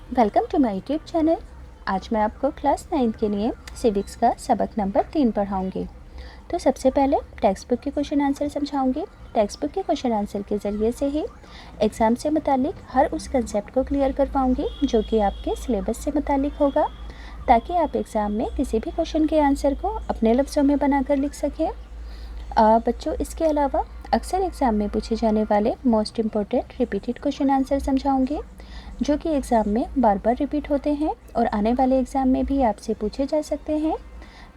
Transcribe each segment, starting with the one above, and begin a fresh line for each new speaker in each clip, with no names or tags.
Welcome to my YouTube channel. आज मैं आपको क्लास 9 के लिए सिविक्स का सबक नंबर 3 पढ़ाऊंगी। तो सबसे पहले टेक्स्ट बुक के क्वेश्चन आंसर समझाऊंगी। टेक्स्ट बुक के क्वेश्चन आंसर के ज़रिए से ही एग्ज़ाम से मुतालिक हर उस कंसेप्ट को क्लियर कर पाऊंगी जो कि आपके सिलेबस से मुतालिक होगा, ताकि आप एग्ज़ाम में किसी भी क्वेश्चन के आंसर को अपने लफ्ज़ों में बनाकर लिख सकें। बच्चों, इसके अलावा अक्सर एग्ज़ाम में पूछे जाने वाले most important repeated question answer समझाऊंगी, जो कि एग्ज़ाम में बार बार रिपीट होते हैं और आने वाले एग्ज़ाम में भी आपसे पूछे जा सकते हैं।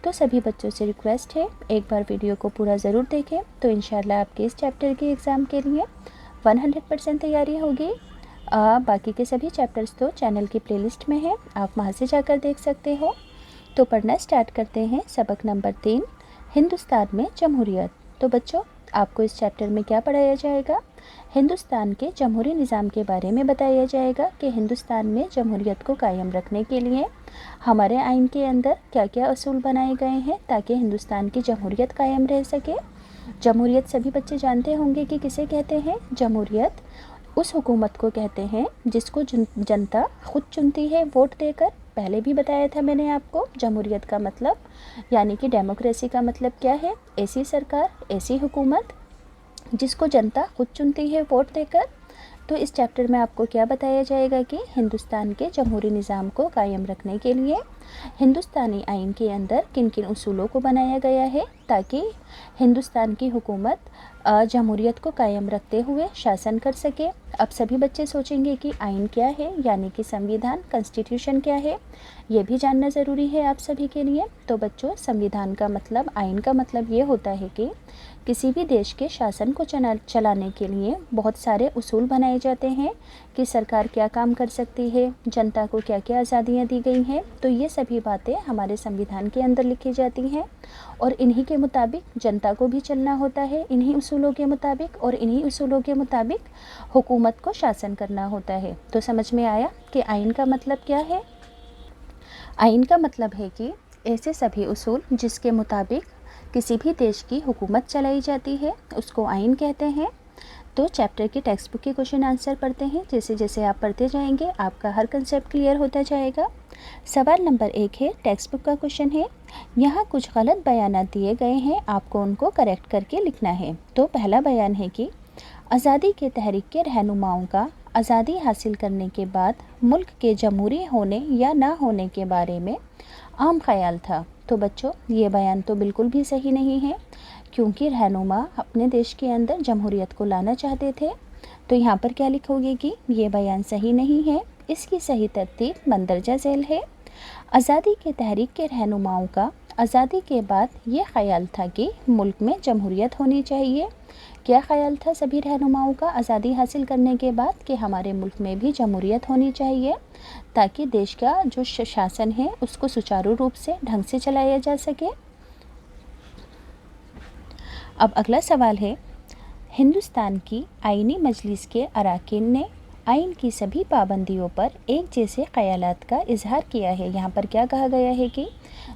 तो सभी बच्चों से रिक्वेस्ट है, एक बार वीडियो को पूरा ज़रूर देखें, तो इंशाल्लाह आपके इस चैप्टर के एग्ज़ाम के लिए 100% तैयारी होगी। बाकी के सभी चैप्टर्स तो चैनल की प्लेलिस्ट में है, आप वहाँ से जाकर देख सकते हो। तो पढ़ना स्टार्ट करते हैं। सबक नंबर 3, हिंदुस्तान में जमहूरियत। तो बच्चों, आपको इस चैप्टर में क्या पढ़ाया जाएगा? हिंदुस्तान के जमहूरी निज़ाम के बारे में बताया जाएगा कि हिंदुस्तान में जमहूरियत को कायम रखने के लिए हमारे आइन के अंदर क्या क्या असूल बनाए गए हैं ताकि हिंदुस्तान की जमहूरियत कायम रह सके। जमहूरियत सभी बच्चे जानते होंगे कि किसे कहते हैं। जमहूरियत उस हुकूमत को कहते हैं जिसको जनता खुद चुनती है वोट देकर। पहले भी बताया था मैंने आपको, जमहूरियत का मतलब यानी कि डेमोक्रेसी का मतलब क्या है? ऐसी सरकार, ऐसी हुकूमत जिसको जनता खुद चुनती है वोट देकर। तो इस चैप्टर में आपको क्या बताया जाएगा कि हिंदुस्तान के जमहूरी निज़ाम को कायम रखने के लिए हिंदुस्तानी आइन के अंदर किन किन उसूलों को बनाया गया है ताकि हिंदुस्तान की हुकूमत जमहूरियत को कायम रखते हुए शासन कर सके। अब सभी बच्चे सोचेंगे कि आइन क्या है, यानी कि संविधान, कॉन्स्टिट्यूशन क्या है, ये भी जानना ज़रूरी है आप सभी के लिए। तो बच्चों, संविधान का मतलब, आइन का मतलब ये होता है कि किसी भी देश के शासन को चलाने के लिए बहुत सारे उसूल बनाए जाते हैं कि सरकार क्या काम कर सकती है, जनता को क्या क्या आज़ादियाँ दी गई हैं। तो ये सभी बातें हमारे संविधान के अंदर लिखी जाती हैं और इन्हीं के मुताबिक जनता को भी चलना होता है, इन्हीं उसूलों के मुताबिक, और इन्हीं उसूलों के मुताबिक हुकूमत को शासन करना होता है। तो समझ में आया कि आइन का मतलब क्या है? आइन का मतलब है कि ऐसे सभी उसूल जिसके मुताबिक किसी भी देश की हुकूमत चलाई जाती है उसको आइन कहते हैं। तो चैप्टर के टेक्स्ट बुक के क्वेश्चन आंसर पढ़ते हैं। जैसे जैसे आप पढ़ते जाएंगे आपका हर कंसेप्ट क्लियर होता जाएगा। सवाल नंबर 1 है, टेक्स्ट बुक का क्वेश्चन है, यहाँ कुछ गलत बयान दिए गए हैं, आपको उनको करेक्ट करके लिखना है। तो पहला बयान है कि आज़ादी के तहरीक के रहनुमाओं का आज़ादी हासिल करने के बाद मुल्क के जमहूरी होने या ना होने के बारे में आम ख्याल था। तो बच्चों, ये बयान तो बिल्कुल भी सही नहीं है, क्योंकि रहनुमा अपने देश के अंदर जमहूरियत को लाना चाहते थे। तो यहाँ पर क्या लिखोगे कि ये बयान सही नहीं है, इसकी सही तरतीब मंदरजा झेल है। आज़ादी के तहरीक के रहनुमाओं का आज़ादी के बाद ये ख्याल था कि मुल्क में जमहूरियत होनी चाहिए। क्या ख्याल था सभी रहनुमाओं का आज़ादी हासिल करने के बाद? कि हमारे मुल्क में भी जमहूरियत होनी चाहिए ताकि देश का जो शासन है उसको सुचारू रूप से, ढंग से चलाया जा सके। अब अगला सवाल है, हिंदुस्तान की आईनी मजलिस के अरकान ने आइन की सभी पाबंदियों पर एक जैसे ख्यालात का इजहार किया है। यहाँ पर क्या कहा गया है कि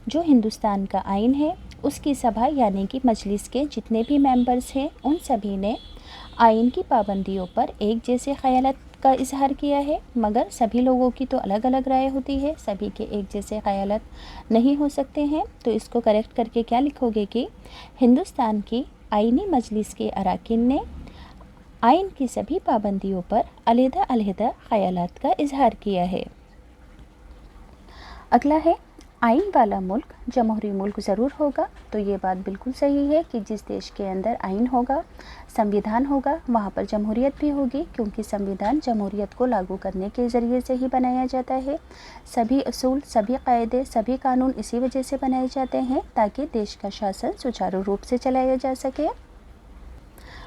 जो हिंदुस्तान का आइन है उसकी सभा यानी कि मजलिस के जितने भी मेंबर्स हैं उन सभी ने आइन की पाबंदियों पर एक जैसे ख्यालात का इजहार किया है। मगर सभी लोगों की तो अलग अलग राय होती है, सभी के एक जैसे ख्यालात नहीं हो सकते हैं। तो इसको करेक्ट करके क्या लिखोगे कि हिंदुस्तान की आइनी मजलिस के अरकान ने आइन की सभी पाबंदियों पर अलहदा अलहदा ख्यालात का इजहार किया है। अगला है, आइन वाला मुल्क जमहूरी मुल्क ज़रूर होगा। तो ये बात बिल्कुल सही है कि जिस देश के अंदर आइन होगा, संविधान होगा, वहाँ पर जमहूरियत भी होगी, क्योंकि संविधान जमहूरियत को लागू करने के ज़रिए से ही बनाया जाता है। सभी असूल, सभी कायदे, सभी कानून इसी वजह से बनाए जाते हैं ताकि देश का शासन सुचारू रूप से चलाया जा सके।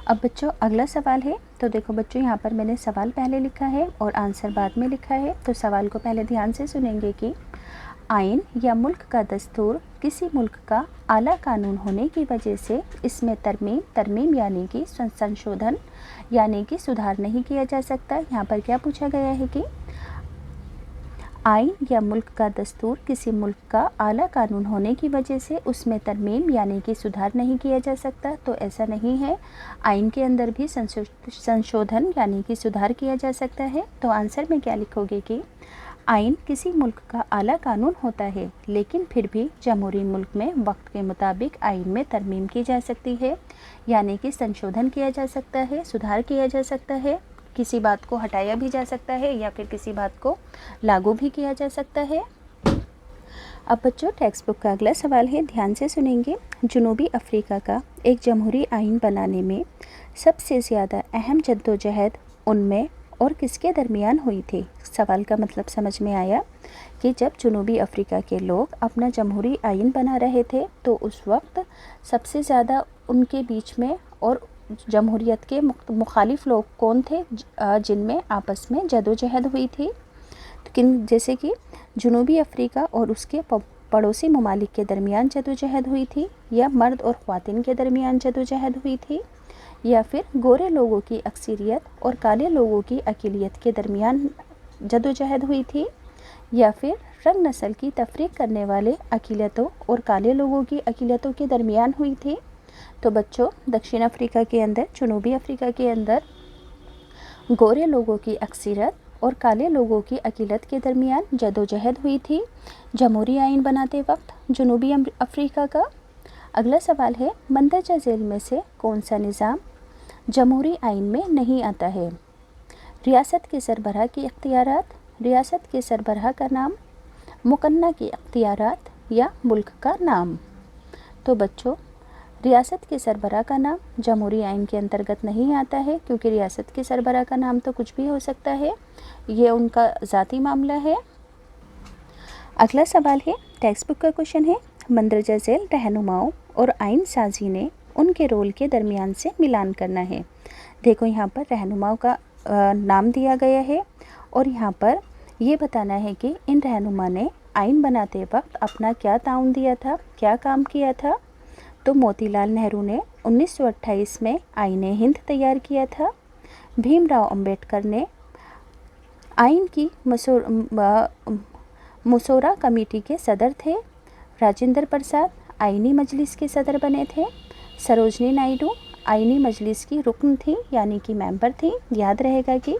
अब बच्चों, अगला सवाल है। तो देखो बच्चों, यहाँ पर मैंने सवाल पहले लिखा है और आंसर बाद में लिखा है। तो सवाल को पहले ध्यान से सुनेंगे कि आइन या मुल्क का दस्तूर किसी मुल्क का आला कानून होने की वजह से इसमें तरमीम यानी कि संशोधन यानी कि सुधार नहीं किया जा सकता। यहाँ पर क्या पूछा गया है कि आइन या मुल्क का दस्तूर किसी मुल्क का आला कानून होने की वजह से उसमें तरमीम यानी कि सुधार नहीं किया जा सकता। तो ऐसा नहीं है, आइन के अंदर भी संशोधन यानी कि सुधार किया जा सकता है। तो आंसर में क्या लिखोगे कि आइन किसी मुल्क का आला कानून होता है, लेकिन फिर भी जमहूरी मुल्क में वक्त के मुताबिक आइन में तरमीम की जा सकती है, यानी कि संशोधन किया जा सकता है, सुधार किया जा सकता है, किसी बात को हटाया भी जा सकता है या फिर किसी बात को लागू भी किया जा सकता है। अब बच्चों टेक्स्ट बुक का अगला सवाल है, ध्यान से सुनेंगे। जनूबी अफ्रीका का एक जमहूरी आइन बनाने में सबसे ज़्यादा अहम जद्दोजहद उनमें और किसके दरमियान हुई थी? सवाल का मतलब समझ में आया कि जब जनूबी अफ्रीका के लोग अपना जमहूरी आइन बना रहे थे तो उस वक्त सबसे ज़्यादा उनके बीच में और जमहूरियत के मुखालिफ लोग कौन थे जिनमें आपस में जदोजहद हुई थी? जैसे कि जनूबी अफ्रीका और उसके पड़ोसी ममालिक के दरमियान जदोजहद हुई थी, या मर्द और ख़वातीन के दरमियान जदोजहद हुई थी, या फिर गोरे लोगों की अक्सरियत और काले लोगों की अक़लियत के दरमियान जदोजहद हुई थी, या फिर रंग नस्ल की तफरीक करने वाले अक़लियतों और काले लोगों की अक़लियतों के दरमियान हुई थी। तो बच्चों दक्षिण अफ्रीका के अंदर, जनूबी अफ्रीका के अंदर गोरे लोगों की अक्सरियत और काले लोगों की अक़लियत के दरमियान जदोजहद हुई थी जमहूरी आइन बनाते वक्त जनूबी अफ्रीका का। अगला सवाल है, मंदरजा झेल में से कौन सा निज़ाम जमहूरी आइन में नहीं आता है? रियासत के सरबराह की इख्तियारात, रियासत के सरबराह का नाम, मुकन्ना के इख्तियारात या मुल्क का नाम? तो बच्चों रियासत के सरबराह का नाम जमहूरी आइन के अंतर्गत नहीं आता है, क्योंकि रियासत के सरबराह का नाम तो कुछ भी हो सकता है, ये उनका ज़ाती मामला है। अगला सवाल है, टेक्स्ट बुक का क्वेश्चन है, मंदरजा झेल रहनुमाओं और आइन साजी ने उनके रोल के दरमियान से मिलान करना है। देखो यहाँ पर रहनुमाओं का नाम दिया गया है और यहाँ पर ये बताना है कि इन रहनुमा ने आइन बनाते वक्त अपना क्या ताउन दिया था, क्या काम किया था। तो मोतीलाल नेहरू ने 1928 में आइन हिंद तैयार किया था। भीमराव अंबेडकर ने आइन की मसौरा कमेटी के सदर थे। राजेंद्र प्रसाद आइनी मजलिस के सदर बने थे। सरोजनी नायडू आइनी मजलिस की रुकन थी, यानी कि मेंबर थी। याद रहेगा कि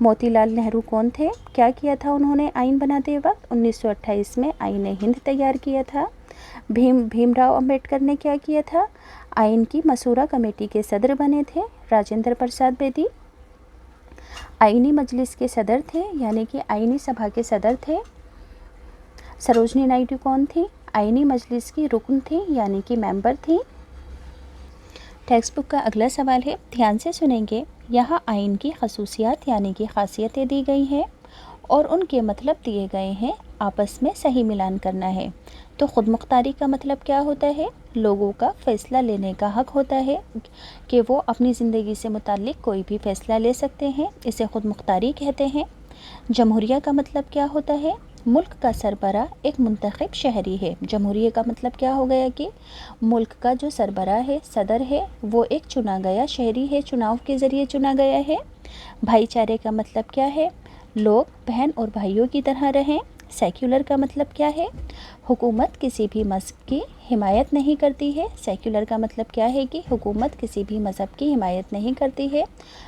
मोतीलाल नेहरू कौन थे, क्या किया था उन्होंने आइन बनाते वक्त? 1928 में आइन हिंद तैयार किया था। भीमराव अंबेडकर ने क्या किया था? आइन की मसौरा कमेटी के सदर बने थे। राजेंद्र प्रसाद बेदी आइनी मजलिस के सदर थे, यानी कि आइनी सभा के सदर थे। सरोजनी नायडू कौन थी? आइनी मजलिस की रुकन थी, यानी कि मेंबर थी। टेक्स्ट बुक का अगला सवाल है, ध्यान से सुनेंगे। यहाँ आइन की खसूसियात यानी कि खासियतें दी गई हैं और उनके मतलब दिए गए हैं, आपस में सही मिलान करना है। तो ख़ुद मुख्तारी का मतलब क्या होता है? लोगों का फ़ैसला लेने का हक़ होता है कि वो अपनी ज़िंदगी से मुताल्लिक़ कोई भी फ़ैसला ले सकते हैं, इसे ख़ुद मुख्तारी कहते हैं। जमहूरिया का मतलब क्या होता है? मुल्क का सरबराह एक मुंतखब शहरी है। जमहूरिया का मतलब क्या हो गया कि मुल्क का जो सरबराह है, सदर है, वो एक चुना गया शहरी है, चुनाव के ज़रिए चुना गया है। भाईचारे का मतलब क्या है? लोग बहन और भाइयों की तरह रहें। सेक्युलर का मतलब क्या है? हुकूमत किसी भी मज़हब की हिमायत नहीं करती है। सेक्युलर का मतलब क्या है कि हुकूमत किसी भी मज़हब की हिमायत नहीं करती है।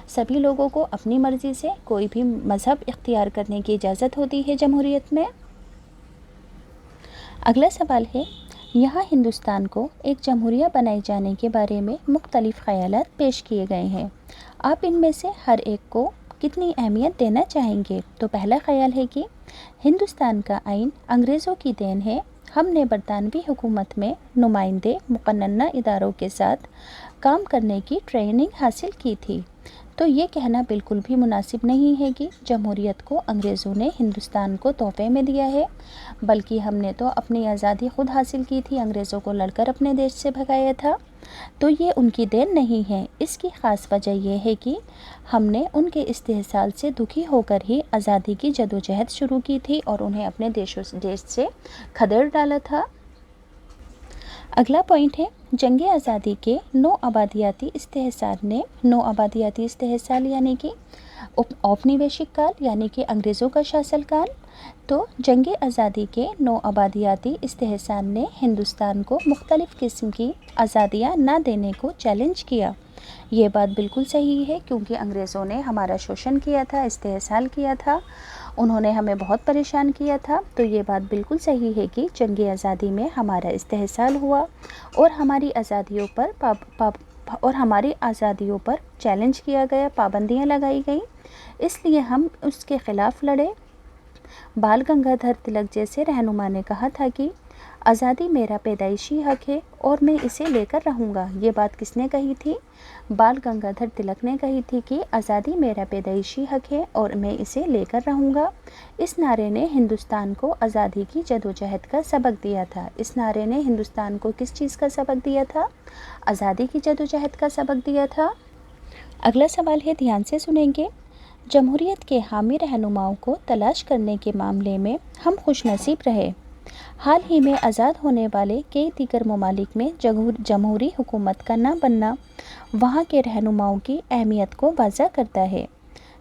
सभी लोगों को अपनी मर्ज़ी से कोई भी मज़हब इख्तियार करने की इजाज़त होती है जमहूरियत में। अगला सवाल है, यहाँ हिंदुस्तान को एक जमहूरिया बनाए जाने के बारे में मुख्तलिफ़ ख़यालात पेश किए गए हैं। आप इनमें से हर एक को कितनी अहमियत देना चाहेंगे? तो पहला ख़याल है कि हिंदुस्तान का आइन अंग्रेज़ों की देन है। हमने बरतानवी हुकूमत में नुमाइंदे मुक़न्नना इदारों के साथ काम करने की ट्रेनिंग हासिल की थी। तो ये कहना बिल्कुल भी मुनासिब नहीं है कि जमहूरियत को अंग्रेज़ों ने हिंदुस्तान को तोहफ़े में दिया है, बल्कि हमने तो अपनी आज़ादी ख़ुद हासिल की थी, अंग्रेज़ों को लड़कर अपने देश से भगाया था। तो ये उनकी देन नहीं है। इसकी ख़ास वजह यह है कि हमने उनके इस्तेहसाल से दुखी होकर ही आज़ादी की जदोजहद शुरू की थी और उन्हें अपने देश से खदेड़ डाला था। अगला पॉइंट है, जंग आज़ादी के नौ आबादियाती इस्तेहसाल यानी कि औपनिवेशिक काल यानी कि अंग्रेज़ों का शासन काल। तो जंग आज़ादी के नौ आबादियाती इस्तेहसाल ने हिंदुस्तान को मुख्तलिफ़ किस्म की आज़ादियाँ ना देने को चैलेंज किया। ये बात बिल्कुल सही है, क्योंकि अंग्रेज़ों ने हमारा शोषण किया था, इस्तेहसाल किया था उन्होंने हमें बहुत परेशान किया था। तो ये बात बिल्कुल सही है कि जंग आज़ादी में हमारा इस्तेहसाल हुआ और हमारी आज़ादियों पर चैलेंज किया गया, पाबंदियां लगाई गई, इसलिए हम उसके ख़िलाफ़ लड़े। बाल गंगाधर तिलक जैसे रहनुमा ने कहा था कि आज़ादी मेरा पैदाइशी हक है और मैं इसे लेकर रहूँगा। ये बात किसने कही थी? बाल गंगाधर तिलक ने कही थी कि आज़ादी मेरा पैदाइशी हक है और मैं इसे लेकर रहूँगा। इस नारे ने हिंदुस्तान को आज़ादी की जदोजहद का सबक दिया था। इस नारे ने हिंदुस्तान को किस चीज़ का सबक दिया था? आज़ादी की जदोजहद का सबक दिया था। अगला सवाल है, ध्यान से सुनेंगे। जमहूरियत के हामी रहनुमाओं को तलाश करने के मामले में हम खुशनसीब रहे। हाल ही में आज़ाद होने वाले कई दीगर ममालिक में जमहूरी हुकूमत का न बनना वहाँ के रहनुमाओं की अहमियत को वाज़ा करता है।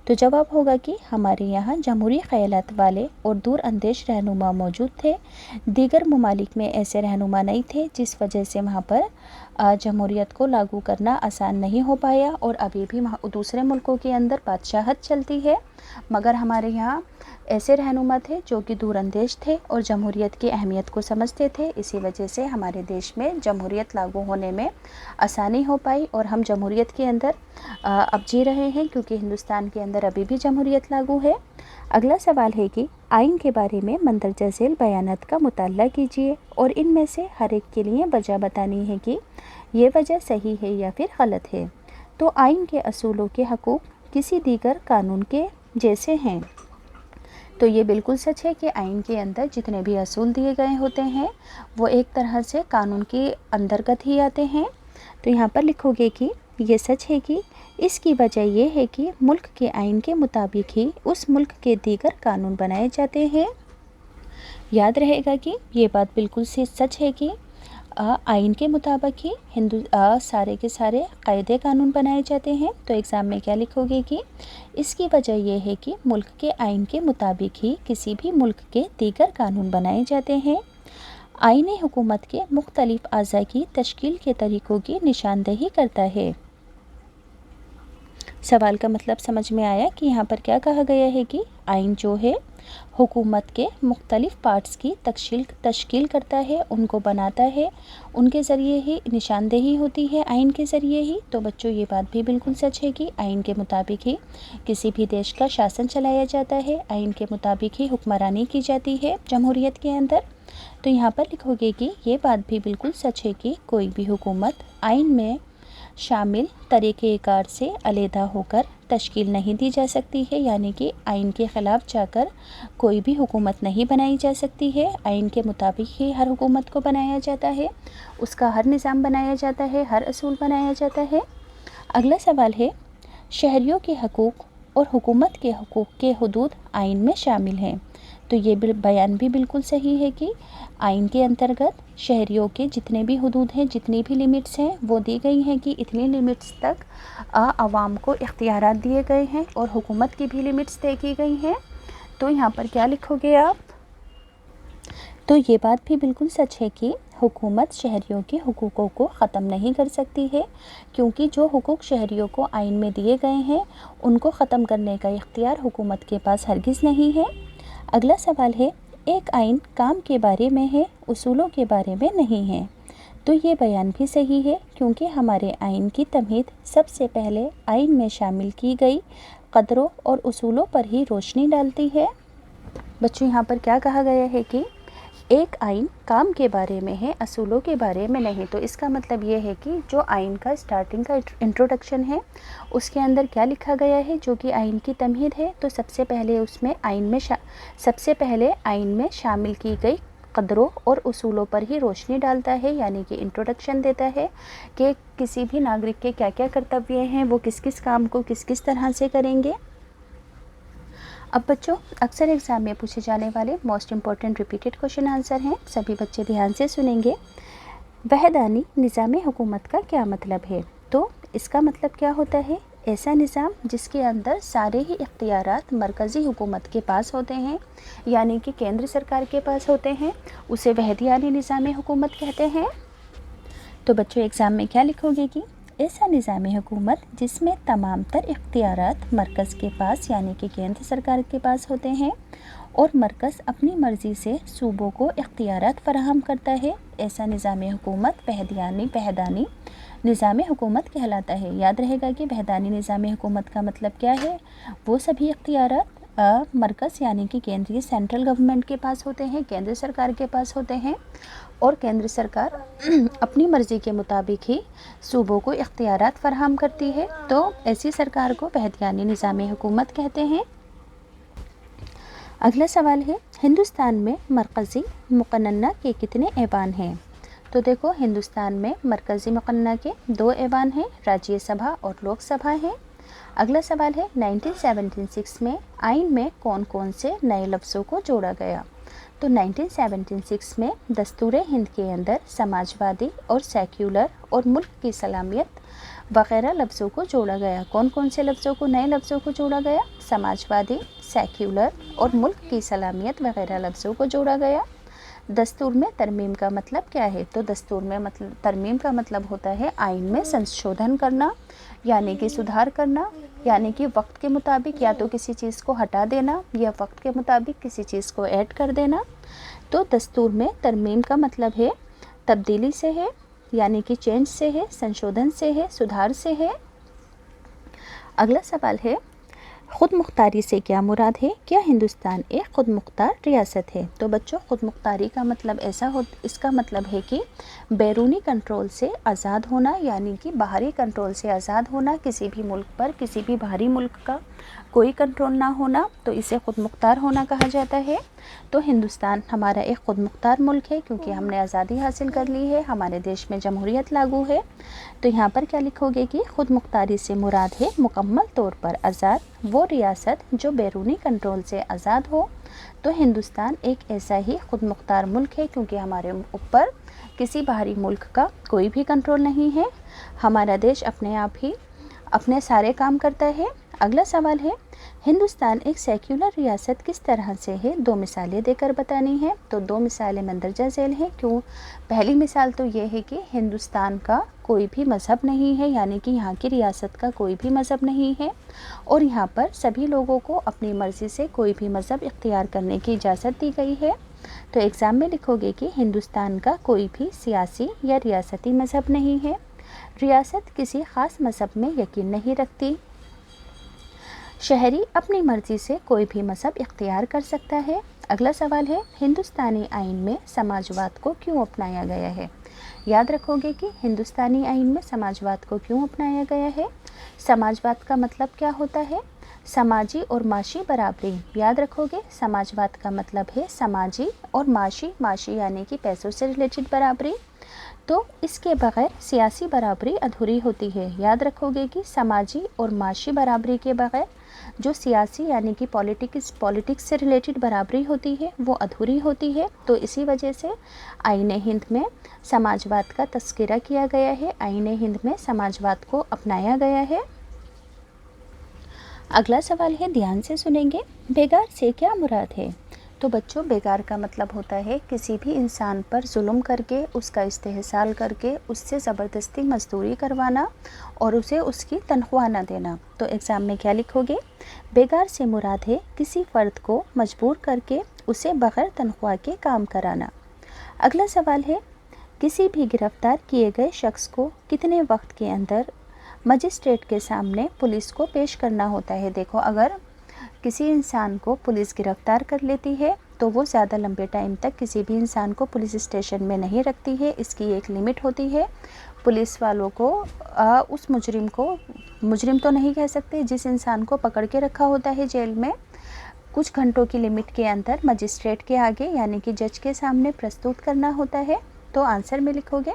तो जवाब होगा कि हमारे यहाँ जमहूरी ख़यालात वाले और दूर अंदेश रहनुमा मौजूद थे। दीगर ममालिक में ऐसे रहनुमा नहीं थे, जिस वजह से वहाँ पर जमहूरियत को लागू करना आसान नहीं हो पाया और अभी भी दूसरे मुल्कों के अंदर बादशाहत चलती है। मगर हमारे यहाँ ऐसे रहनुमा थे जो कि दूर अंदेश थे और जमहूरियत की अहमियत को समझते थे। इसी वजह से हमारे देश में जमहूरियत लागू होने में आसानी हो पाई और हम जमहूरियत के अंदर अब जी रहे हैं, क्योंकि हिंदुस्तान के अंदर अभी भी जमहूरियत लागू है। अगला सवाल है कि आइन के बारे में मंदरजा झेल बयानात का मुताला कीजिए और इनमें से हर एक के लिए वजह बतानी है कि ये वजह सही है या फिर गलत है। तो आइन के असूलों के हकूक़ किसी दीगर कानून के जैसे हैं। तो ये बिल्कुल सच है कि आइन के अंदर जितने भी असूल दिए गए होते हैं वो एक तरह से कानून के अंतर्गत ही आते हैं। तो यहाँ पर लिखोगे कि ये सच है कि इसकी वजह ये है कि मुल्क के आइन के मुताबिक ही उस मुल्क के दीगर कानून बनाए जाते हैं। याद रहेगा कि ये बात बिल्कुल से सच है कि आइन के मुताबिक ही सारे के सारे कायदे कानून बनाए जाते हैं। तो एग्ज़ाम में क्या लिखोगे कि इसकी वजह यह है कि मुल्क के आइन के मुताबिक ही किसी भी मुल्क के दीगर कानून बनाए जाते हैं। आइन हुकूमत के मुख्तलिफ अज़ा की तश्कील के तरीक़ों की निशानदेही करता है। सवाल का मतलब समझ में आया कि यहाँ पर क्या कहा गया है कि आइन जो है हुकूमत के मुख्तलिफ़ पार्ट्स की तश्कील करता है, उनको बनाता है, उनके ज़रिए ही निशानदेही होती है, आइन के ज़रिए ही। तो बच्चों ये बात भी बिल्कुल सच है कि आइन के मुताबिक ही किसी भी देश का शासन चलाया जाता है, आइन के मुताबिक ही हुक्मरानी की जाती है जमहूरियत के अंदर। तो यहाँ पर लिखोगे कि ये बात भी बिल्कुल सच है कि कोई भी हुकूमत आइन में शामिल तरीक़ेकार से अलहदा होकर तश्कील नहीं दी जा सकती है, यानी कि आइन के ख़िलाफ़ जाकर कोई भी हुकूमत नहीं बनाई जा सकती है। आइन के मुताबिक ही हर हुकूमत को बनाया जाता है, उसका हर निज़ाम बनाया जाता है, हर असूल बनाया जाता है। अगला सवाल है, शहरियों के हकूक़ और हुकूमत के हकूक़ के हदूद आइन में शामिल हैं। तो ये बयान भी बिल्कुल सही है कि आइन के अंतर्गत शहरियों के जितने भी हदूद हैं, जितनी भी लिमिट्स हैं, वो दी गई हैं कि इतनी लिमिट्स तक आवाम को इख्तियारात दिए गए हैं और हुकूमत की भी लिमिट्स तय की गई हैं। तो यहाँ पर क्या लिखोगे आप? तो ये बात भी बिल्कुल सच है कि हुकूमत शहरियों के हुकूकों को ख़त्म नहीं कर सकती है, क्योंकि जो हुकूक शहरियों को आइन में दिए गए हैं उनको ख़त्म करने का इख्तियार हुकूमत के पास हरगिज़ नहीं है। अगला सवाल है, एक आइन काम के बारे में है, उसूलों के बारे में नहीं है। तो ये बयान भी सही है, क्योंकि हमारे आइन की तमहीद सबसे पहले आइन में शामिल की गई क़दरों और उसूलों पर ही रोशनी डालती है। बच्चों यहाँ पर क्या कहा गया है कि एक आइन काम के बारे में है, असूलों के बारे में नहीं। तो इसका मतलब ये है कि जो आइन का स्टार्टिंग का इंट्रोडक्शन है उसके अंदर क्या लिखा गया है, जो कि आइन की तमहीद है। तो सबसे पहले उसमें आइन में शामिल की गई क़दरों और उसूलों पर ही रोशनी डालता है, यानी कि इंट्रोडक्शन देता है कि किसी भी नागरिक के क्या क्या कर्तव्य हैं, वो किस किस काम को किस किस तरह से करेंगे। अब बच्चों अक्सर एग्ज़ाम में पूछे जाने वाले most important repeated question answer हैं, सभी बच्चे ध्यान से सुनेंगे। वहदानी निज़ाम हुकूमत का क्या मतलब है? तो इसका मतलब क्या होता है? ऐसा निज़ाम जिसके अंदर सारे ही इख्तियारात मरकज़ी हुकूमत के पास होते हैं, यानी कि केंद्र सरकार के पास होते हैं, उसे वहदानी निज़ाम हुकूमत कहते हैं। तो बच्चों एग्ज़ाम में क्या लिखोगे कि ऐसा निज़ाम हुकूमत जिसमें तमाम तर इख्तियारात मरकज़ के पास यानी कि केंद्र सरकार के पास होते हैं और मरकज़ अपनी मर्ज़ी से सूबों को इख्तियारात फराहम करता है, ऐसा निज़ाम हुकूमत वहदानी निज़ाम हुकूमत कहलाता है। याद रहेगा कि वहदानी निज़ाम हुकूमत का मतलब क्या है, वो सभी इख्तियारात मरकज़ यानी कि केंद्रीय सेंट्रल गवर्नमेंट के पास होते हैं, केंद्र सरकार के पास होते हैं और केंद्र सरकार अपनी मर्ज़ी के मुताबिक ही सूबों को इख्तियारात फराहम करती है, तो ऐसी सरकार को वहदानी निज़ाम हुकूमत कहते हैं। अगला सवाल है, हिंदुस्तान में मरकज़ी मुक़न्ना के कितने ऐवान हैं? तो देखो, हिंदुस्तान में मरकज़ी मुक़न्ना के 2 ऐवान हैं, राज्य सभा और लोक सभा हैं। अगला सवाल है, 1976 में आइन में कौन कौन से नए लफ्ज़ों को जोड़ा गया? तो 1976 में दस्तूर हिंद के अंदर समाजवादी और सेक्युलर और मुल्क की सलामियत वगैरह लफ्ज़ों को जोड़ा गया। कौन कौन से लफ्ज़ों को, नए लफ्ज़ों को जोड़ा गया? समाजवादी, सेक्युलर और मुल्क की सलामियत वगैरह लफ्ज़ों को जोड़ा गया। दस्तूर में तरमीम का मतलब क्या है? तो दस्तूर में तरमीम का मतलब होता है आइन में संशोधन करना, यानी कि सुधार करना, यानी कि वक्त के मुताबिक या तो किसी चीज़ को हटा देना या वक्त के मुताबिक किसी चीज़ को ऐड कर देना। तो दस्तूर में तरमीम का मतलब है तब्दीली से है, यानी कि चेंज से है, संशोधन से है, सुधार से है। अगला सवाल है, ख़ुद मुख्तारी से क्या मुराद है? क्या हिंदुस्तान एक ख़ुद मुख्तार रियासत है? तो बच्चों, ख़ुद मुख्तारी का मतलब इसका मतलब है कि बैरूनी कंट्रोल से आज़ाद होना, यानी कि बाहरी कंट्रोल से आज़ाद होना, किसी भी मुल्क पर किसी भी बाहरी मुल्क का कोई कंट्रोल ना होना, तो इसे ख़ुद मुख्तार होना कहा जाता है। तो हिंदुस्तान हमारा एक ख़ुद मुख्तार मुल्क है क्योंकि हमने आज़ादी हासिल कर ली है, हमारे देश में जमहूरियत लागू है। तो यहाँ पर क्या लिखोगे कि ख़ुद मुख्तारी से मुराद है मुकम्मल तौर पर आज़ाद वो रियासत जो बैरूनी कंट्रोल से आज़ाद हो। तो हिंदुस्तान एक ऐसा ही ख़ुद मुख्तार मुल्क है क्योंकि हमारे ऊपर किसी बाहरी मुल्क का कोई भी कंट्रोल नहीं है, हमारा देश अपने आप ही अपने सारे काम करता है। अगला सवाल है, हिंदुस्तान एक सेक्युलर रियासत किस तरह से है? 2 मिसालें देकर बतानी है। तो 2 मिसालें मंदरजा झेल हैं। क्यों? पहली मिसाल तो ये है कि हिंदुस्तान का कोई भी मज़हब नहीं है, यानी कि यहाँ की रियासत का कोई भी मज़हब नहीं है और यहाँ पर सभी लोगों को अपनी मर्ज़ी से कोई भी मज़हब इख्तियार करने की इजाज़त दी गई है। तो एग्ज़ाम में लिखोगे कि हिंदुस्तान का कोई भी सियासी या रियासती मज़हब नहीं है, रियासत किसी ख़ास मज़हब में यकीन नहीं रखती, शहरी अपनी मर्ज़ी से कोई भी मज़हब इख्तियार कर सकता है। अगला सवाल है, हिंदुस्तानी आइन में समाजवाद को क्यों अपनाया गया है? याद रखोगे कि हिंदुस्तानी आइन में समाजवाद को क्यों अपनाया गया है। समाजवाद का मतलब क्या होता है? समाजी और माशी बराबरी। याद रखोगे, समाजवाद का मतलब है समाजी और माशी यानी कि पैसों से रिलेटेड बराबरी। तो इसके बगैर सियासी बराबरी अधूरी होती है। याद रखोगे कि समाजी और माशी बराबरी के बगैर जो सियासी यानी कि पॉलिटिक्स से रिलेटेड बराबरी होती है वो अधूरी होती है। तो इसी वजह से आईन हिंद में समाजवाद का तस्करा किया गया है, आईन हिंद में समाजवाद को अपनाया गया है। अगला सवाल है, ध्यान से सुनेंगे, बेगार से क्या मुराद है? तो बच्चों, बेगार का मतलब होता है किसी भी इंसान पर जुल्म करके, उसका इस्तेहसाल करके, उससे ज़बरदस्ती मजदूरी करवाना और उसे उसकी तनख्वाह न देना। तो एग्ज़ाम में क्या लिखोगे? बेगार से मुराद है किसी फ़र्द को मजबूर करके उसे बग़ैर तनख्वाह के काम कराना। अगला सवाल है, किसी भी गिरफ़्तार किए गए शख्स को कितने वक्त के अंदर मजिस्ट्रेट के सामने पुलिस को पेश करना होता है? देखो, अगर किसी इंसान को पुलिस गिरफ़्तार कर लेती है तो वो ज़्यादा लंबे टाइम तक किसी भी इंसान को पुलिस स्टेशन में नहीं रखती है, इसकी एक लिमिट होती है। पुलिस वालों को उस मुजरिम तो नहीं कह सकते, जिस इंसान को पकड़ के रखा होता है जेल में, कुछ घंटों की लिमिट के अंदर मजिस्ट्रेट के आगे यानी कि जज के सामने प्रस्तुत करना होता है। तो आंसर में लिखोगे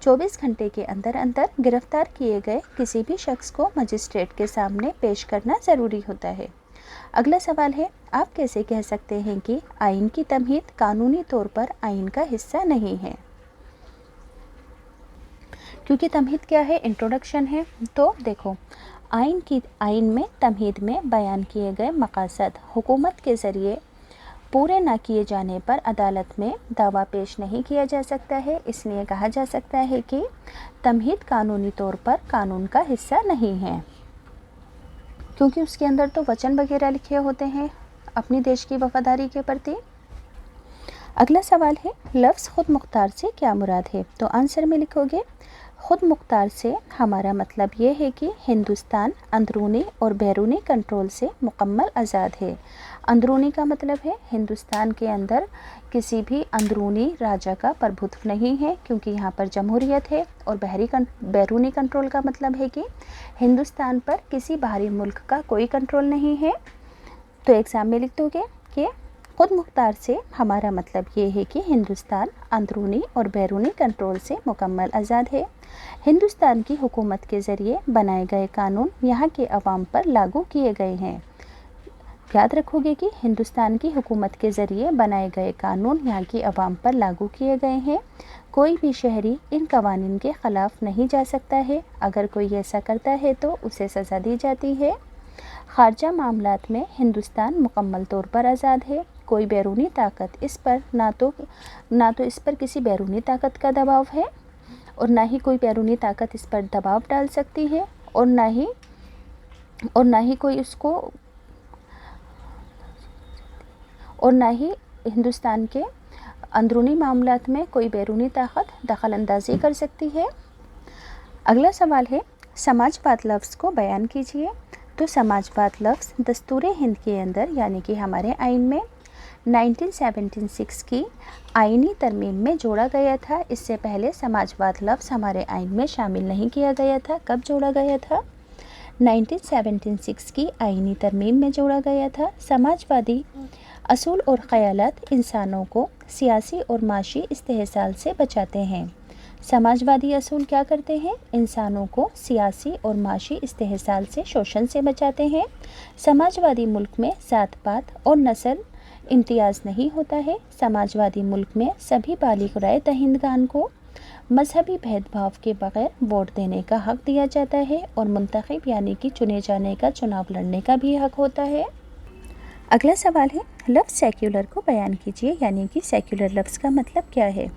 24 घंटे के अंदर अंदर गिरफ़्तार किए गए किसी भी शख्स को मजिस्ट्रेट के सामने पेश करना ज़रूरी होता है। अगला सवाल है, आप कैसे कह सकते हैं कि आइन की तमहीद कानूनी तौर पर आइन का हिस्सा नहीं है? क्योंकि तमहीद क्या है? इंट्रोडक्शन है। तो देखो, आइन में तमहीद में बयान किए गए मकासद हुकूमत के ज़रिए पूरे न किए जाने पर अदालत में दावा पेश नहीं किया जा सकता है, इसलिए कहा जा सकता है कि तमहीद कानूनी तौर पर कानून का हिस्सा नहीं है, क्योंकि उसके अंदर तो वचन वगैरह लिखे होते हैं अपनी देश की वफादारी के प्रति। अगला सवाल है, लफ्ज़ खुद मुख्तार से क्या मुराद है? तो आंसर में लिखोगे, खुद मुख्तार से हमारा मतलब ये है कि हिंदुस्तान अंदरूनी और बैरूनी कंट्रोल से मुकम्मल आज़ाद है। अंदरूनी का मतलब है हिंदुस्तान के अंदर किसी भी अंदरूनी राजा का प्रभुत्व नहीं है, क्योंकि यहाँ पर जमहूरियत है। और बैरूनी कंट्रोल का मतलब है कि हिंदुस्तान पर किसी बाहरी मुल्क का कोई कंट्रोल नहीं है। तो एग्ज़ाम में लिख दोगे कि खुद मुख्तार से हमारा मतलब ये है कि हिंदुस्तान अंदरूनी और बैरूनी कंट्रोल से मुकम्मल आज़ाद है। हिंदुस्तान की हुकूमत के ज़रिए बनाए गए कानून यहाँ के अवाम पर लागू किए गए हैं। याद रखोगे कि हिंदुस्तान की हुकूमत के ज़रिए बनाए गए कानून यहाँ की अवाम पर लागू किए गए हैं। कोई भी शहरी इन कवानीन के ख़िलाफ़ नहीं जा सकता है। अगर कोई ऐसा करता है तो उसे सज़ा दी जाती है। ख़ारजा मामलात में हिंदुस्तान मुकम्मल तौर पर आज़ाद है। कोई बैरूनी ताकत इस पर ना तो इस पर किसी बैरूनी ताकत का दबाव है और ना ही कोई बैरूनी ताकत इस पर दबाव डाल सकती है, और ना ही हिंदुस्तान के अंदरूनी मामलात में कोई बैरूनी ताकत दखल अंदाज़ी कर सकती है। अगला सवाल है, समाजवाद लफ्ज़ को बयान कीजिए। तो समाजवाद लफ्ज़ दस्तूर हिंद के अंदर यानी कि हमारे आइन में 1976 की आइनी तरमीम में जोड़ा गया था। इससे पहले समाजवाद लफ्ज़ हमारे आइन में शामिल नहीं किया गया था। कब जोड़ा गया था? 1976 की आइनी तरमीम में जोड़ा गया था। समाजवादी असूल और ख़यालात इंसानों को सियासी और माशी इस्तेहसाल से बचाते हैं। समाजवादी असूल क्या करते हैं? इंसानों को सियासी और माशी इस्तेहसाल से, शोषण से बचाते हैं। समाजवादी मुल्क में ज़ात पात और नस्ल इम्तियाज़ नहीं होता है। समाजवादी मुल्क में सभी बालिग राय दहिंदगान को मजहबी भेदभाव के बग़ैर वोट देने का हक़ दिया जाता है और मुंतखब यानी कि चुने जाने का, चुनाव लड़ने का भी हक़ होता है। अगला सवाल है, लफ्ज़ सेक्युलर को बयान कीजिए, यानी कि सेक्युलर लफ्ज़ का मतलब क्या है?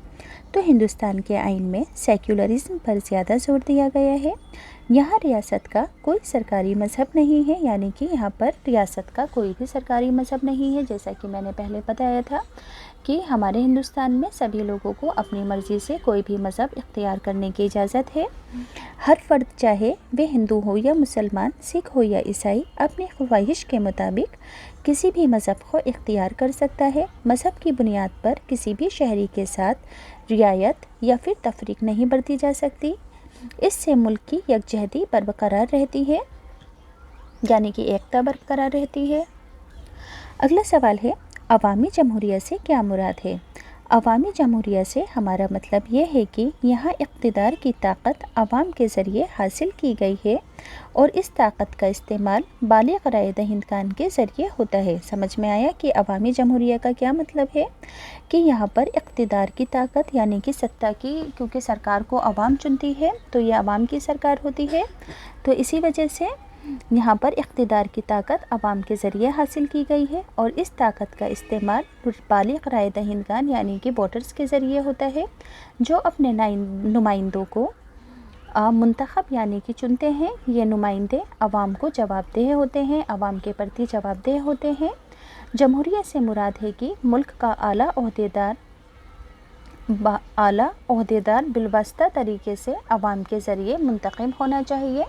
तो हिंदुस्तान के आइन में सेक्युलरिज्म पर ज़्यादा जोर दिया गया है। यहाँ रियासत का कोई सरकारी मज़हब नहीं है, यानी कि यहाँ पर रियासत का कोई भी सरकारी मज़हब नहीं है। जैसा कि मैंने पहले बताया था कि हमारे हिंदुस्तान में सभी लोगों को अपनी मर्ज़ी से कोई भी मज़हब इख्तियार करने की इजाज़त है। हर फ़र्द, चाहे वे हिंदू हो या मुसलमान, सिख हो या ईसाई, अपनी ख्वाहिश के मुताबिक किसी भी मज़हब को इख्तियार कर सकता है। मज़हब की बुनियाद पर किसी भी शहरी के साथ रियायत या फिर तफरीक नहीं बरती जा सकती। इससे मुल्क की यकजहती बरकरार रहती है, यानी कि एकता बरकरार रहती है। अगला सवाल है, अवामी जमहूरियत से क्या मुराद है? अवामी जमहूरियत से हमारा मतलब ये है कि यहाँ इक़्तिदार की ताकत अवाम के ज़रिए हासिल की गई है और इस ताकत का इस्तेमाल बालिग़ राय दहिंदगान के ज़रिए होता है। समझ में आया कि अवामी जमहूरियत का क्या मतलब है? कि यहाँ पर इक़्तिदार की ताकत यानी कि सत्ता की, क्योंकि सरकार को अवाम चुनती है तो ये अवाम की सरकार होती है, तो इसी वजह से यहाँ पर इक़्तिदार की ताकत अवाम के ज़रिए हासिल की गई है और इस ताकत का इस्तेमाल बालिग़ राय दहिंदगान यानी कि वोटर्स के ज़रिए होता है, जो अपने नुमाइंदों को मुंतखब यानी कि चुनते हैं। ये नुमाइंदे अवाम को जवाबदेह होते हैं, अवाम के प्रति जवाबदेह होते हैं। जमहूरियत से मुराद है कि मुल्क का आला ओहदेदार बिलवास्ता तरीके से अवाम के ज़रिए मुंतखब होना चाहिए।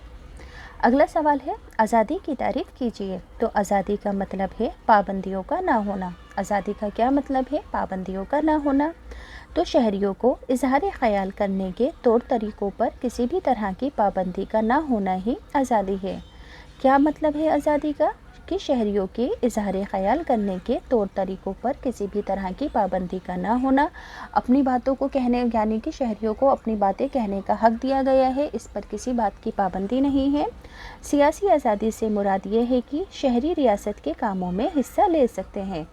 अगला सवाल है, आज़ादी की तारीफ़ कीजिए। तो आज़ादी का मतलब है पाबंदियों का ना होना। आज़ादी का क्या मतलब है? पाबंदियों का ना होना। तो शहरियों को इजहार ख़याल करने के तौर तरीक़ों पर किसी भी तरह की पाबंदी का ना होना ही आज़ादी है। क्या मतलब है आज़ादी का? कि शहरियों के इजहार ख़याल करने के तौर तरीक़ों पर किसी भी तरह की पाबंदी का ना होना, अपनी बातों को कहने यानी कि शहरियों को अपनी बातें कहने का हक़ दिया गया है, इस पर किसी बात की पाबंदी नहीं है। सियासी आज़ादी से मुराद ये है कि शहरी रियासत के कामों में हिस्सा ले सकते हैं।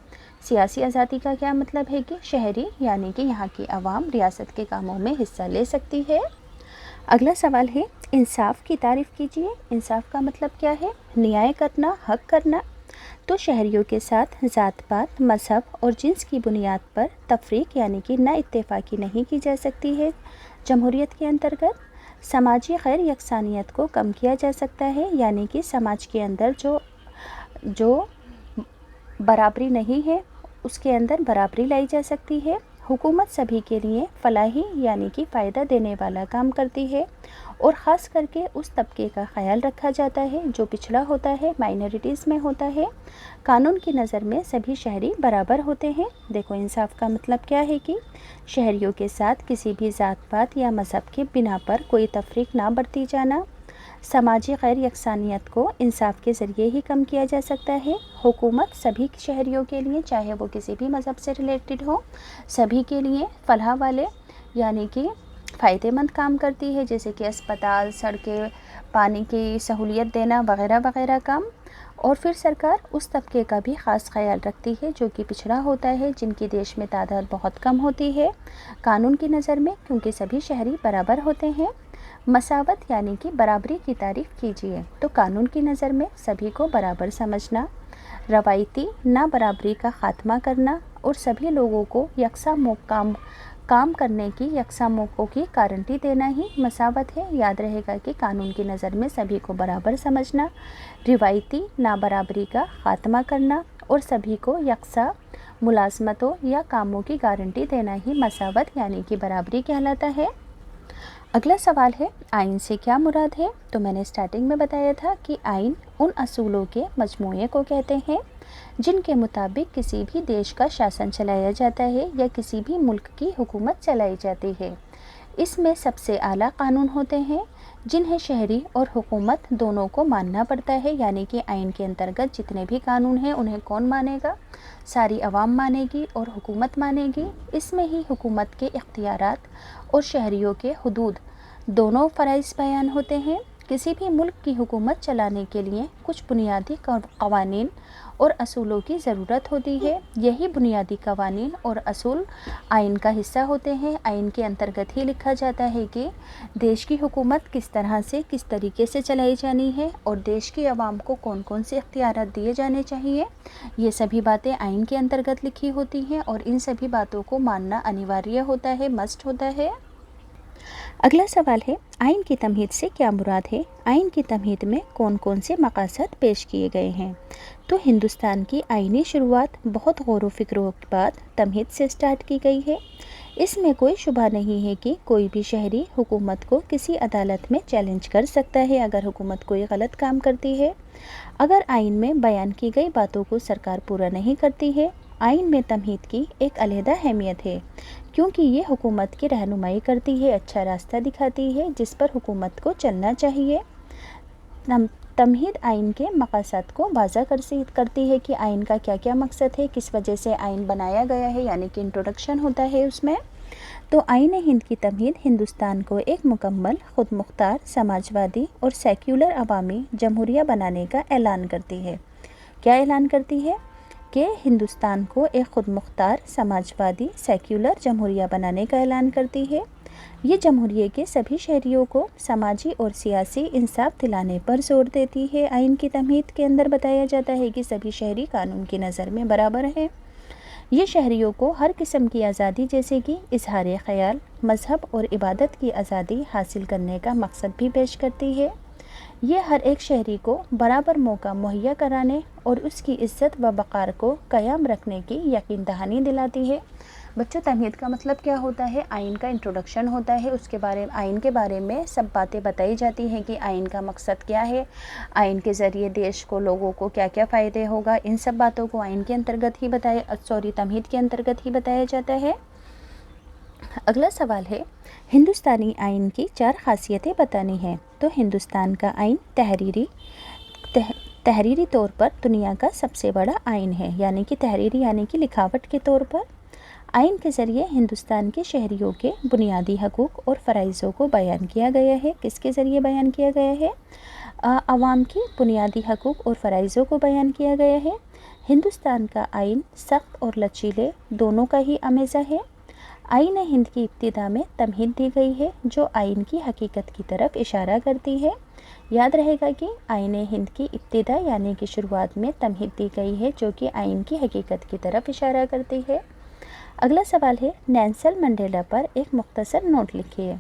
सियासी आज़ादी का क्या मतलब है? कि शहरी यानी कि यहाँ की आवाम रियासत के कामों में हिस्सा ले सकती है। अगला सवाल है, इंसाफ की तारीफ़ कीजिए। इंसाफ का मतलब क्या है? न्याय करना, हक करना। تو شہریوں کے ساتھ ذات پات، مذہب اور جنس کی بنیاد پر تفریق یعنی کہ نا اتفاقی نہیں کی جا سکتی ہے۔ جمہوریت کے انترگت سماجی غیر یکسانیت کو کم کیا جا سکتا ہے، یعنی کہ سماج کے اندر جو برابری نہیں ہے اس کے اندر برابری لائی جا سکتی ہے۔ حکومت سبھی کے لیے فلاحی یعنی کہ فائدہ دینے والا کام کرتی ہے اور خاص کر کے اس طبقے کا خیال رکھا جاتا ہے جو پچھڑا ہوتا ہے، مائنورٹیز میں ہوتا ہے۔ قانون کی نظر میں سبھی شہری برابر ہوتے ہیں۔ دیکھو انصاف کا مطلب کیا ہے کہ شہریوں کے ساتھ کسی بھی ذات پات یا مذہب کی بنا پر کوئی تفریق نہ برتی جانا۔ سماجی غیر یکسانیت کو انصاف کے ذریعے ہی کم کیا جا سکتا ہے۔ حکومت سبھی شہریوں کے لیے، چاہے وہ کسی بھی مذہب سے ریلیٹڈ ہو، سبھی کے لیے فلاح والے یعنی کہ فائدے مند کام کرتی ہے، جیسے کہ اسپتال، سڑکیں، پانی کی سہولیت دینا وغیرہ وغیرہ کام۔ اور پھر سرکار اس طبقے کا بھی خاص خیال رکھتی ہے جو کہ پچھڑا ہوتا ہے، جن کی دیش میں تعداد بہت کم ہوتی ہے قانون کی نظر میں، کیونکہ سبھی شہری برابر ہوتے ہیں۔ مساوات یعنی کہ برابری کی تعریف کیجیے، تو قانون کی نظر میں سبھی کو برابر سمجھنا، روایتی نا برابری کا خاتمہ کرنا اور سبھی لوگوں کو یکساں کام کرنے کی یکساں موقعوں کی گارنٹی دینا ہی مساوات ہے۔ یاد رہے گا کہ قانون کی نظر میں سبھی کو برابر سمجھنا، روایتی نا برابری کا خاتمہ کرنا اور سبھی کو یکساں ملازمتوں یا کاموں کی گارنٹی دینا ہی مساوات یعنی کہ برابری کہلاتا ہے۔ اگلا سوال ہے آئین سے کیا مراد ہے؟ تو میں نے اسٹارٹنگ میں بتایا تھا کہ آئین ان اصولوں کے مجموعے کو کہتے ہیں جن کے مطابق کسی بھی دیش کا شاسن چلایا جاتا ہے یا کسی بھی ملک کی حکومت چلائی جاتی ہے۔ اس میں سب سے اعلیٰ قانون ہوتے ہیں جنہیں شہری اور حکومت دونوں کو ماننا پڑتا ہے، یعنی کہ آئین کے انترگت جتنے بھی قانون ہیں انہیں کون مانے گا؟ ساری عوام مانے گی اور حکومت مانے گی۔ اس میں ہی حکومت کے اختیارات اور شہریوں کے حدود دونوں فرائض بیان ہوتے ہیں۔ کسی بھی ملک کی حکومت چلانے کے لیے کچھ بنیادی قوانین اور اصولوں کی ضرورت ہوتی ہے۔ یہی بنیادی قوانین اور اصول آئین کا حصہ ہوتے ہیں۔ آئین کے انترگت ہی لکھا جاتا ہے کہ دیش کی حکومت کس طرح سے، کس طریقے سے چلائی جانی ہے اور دیش کی عوام کو کون کون سے اختیارات دیے جانے چاہیے۔ یہ سبھی باتیں آئین کے انترگت لکھی ہوتی ہیں اور ان سبھی باتوں کو ماننا انیواریہ ہوتا ہے، مسٹ ہوتا ہے۔ اگلا سوال ہے آئین کی تمہید سے کیا مراد ہے؟ آئین کی تمہید میں کون کون سے مقاصد پیش کیے گئے ہیں؟ تو ہندوستان کی آئینی شروعات بہت غور و فکر کے بعد تمہید سے سٹارٹ کی گئی ہے۔ اس میں کوئی شبہ نہیں ہے کہ کوئی بھی شہری حکومت کو کسی عدالت میں چیلنج کر سکتا ہے اگر حکومت کوئی غلط کام کرتی ہے۔ اگر آئین میں بیان کی گئی باتوں کو سرکار پورا نہیں کرتی ہے، آئین میں تمہید کی ایک علیحدہ اہمیت ہے کیونکہ یہ حکومت کی رہنمائی کرتی ہے، اچھا راستہ دکھاتی ہے جس پر حکومت کو چلنا چاہیے۔ تمہید آئین کے مقاصد کو واضح کرتی ہے کہ آئین کا کیا کیا مقصد ہے، کس وجہ سے آئین بنایا گیا ہے، یعنی کہ انٹروڈکشن ہوتا ہے اس میں۔ تو آئین ہند کی تمہید ہندوستان کو ایک مکمل، خود مختار، سماجوادی اور سیکولر عوامی جمہوریہ بنانے کا اعلان کرتی ہے۔ کیا اعلان کرتی ہے؟ کہ ہندوستان کو ایک خود مختار، سماجوادی، سیکولر جمہوریہ بنانے کا اعلان کرتی ہے۔ یہ جمہوریہ کے سبھی شہریوں کو سماجی اور سیاسی انصاف دلانے پر زور دیتی ہے۔ آئین کی تمہید کے اندر بتایا جاتا ہے کہ سبھی شہری قانون کی نظر میں برابر ہیں۔ یہ شہریوں کو ہر قسم کی آزادی جیسے کہ اظہار خیال، مذہب اور عبادت کی آزادی حاصل کرنے کا مقصد بھی پیش کرتی ہے۔ یہ ہر ایک شہری کو برابر موقع مہیا کرانے اور اس کی عزت و وقار کو قائم رکھنے کی یقین دہانی دلاتی ہے۔ بچوں تمہید کا مطلب کیا ہوتا ہے؟ آئین کا انٹروڈکشن ہوتا ہے، اس کے آئین کے بارے میں سب باتیں بتائی جاتی ہیں کہ آئین کا مقصد کیا ہے، آئین کے ذریعے دیش کو، لوگوں کو کیا کیا فائدے ہوگا، ان سب باتوں کو آئین کے انترگت ہی تمہید کے انترگت ہی بتایا جاتا ہے۔ اگلا سوال ہے ہندوستانی آئین کی 4 خاصیتیں بتانی ہیں۔ تو ہندوستان کا آئین تحریری طور پر دنیا کا سب سے بڑا آئین ہے، یعنی کہ تحریری یعنی کہ لکھاوٹ کے طور پر۔ آئین کے ذریعے ہندوستان کے شہریوں کے بنیادی حقوق اور فرائضوں کو بیان کیا گیا ہے۔ کس کے ذریعے بیان کیا گیا ہے؟ عوام کی بنیادی حقوق اور فرائضوں کو بیان کیا گیا ہے۔ ہندوستان کا آئین سخت اور لچیلے دونوں کا ہی آمیزہ ہے۔ آئین ہند کی ابتدا میں تمہید دی گئی ہے جو آئین کی حقیقت کی طرف اشارہ کرتی ہے۔ یاد رہے گا کہ آئین ہند کی ابتدا یعنی کہ شروعات میں تمہید دی گئی ہے جو کہ آئین کی حقیقت کی طرف اشارہ کرتی ہے۔ اگلا سوال ہے نیلسن منڈیلا پر ایک مختصر نوٹ لکھیے۔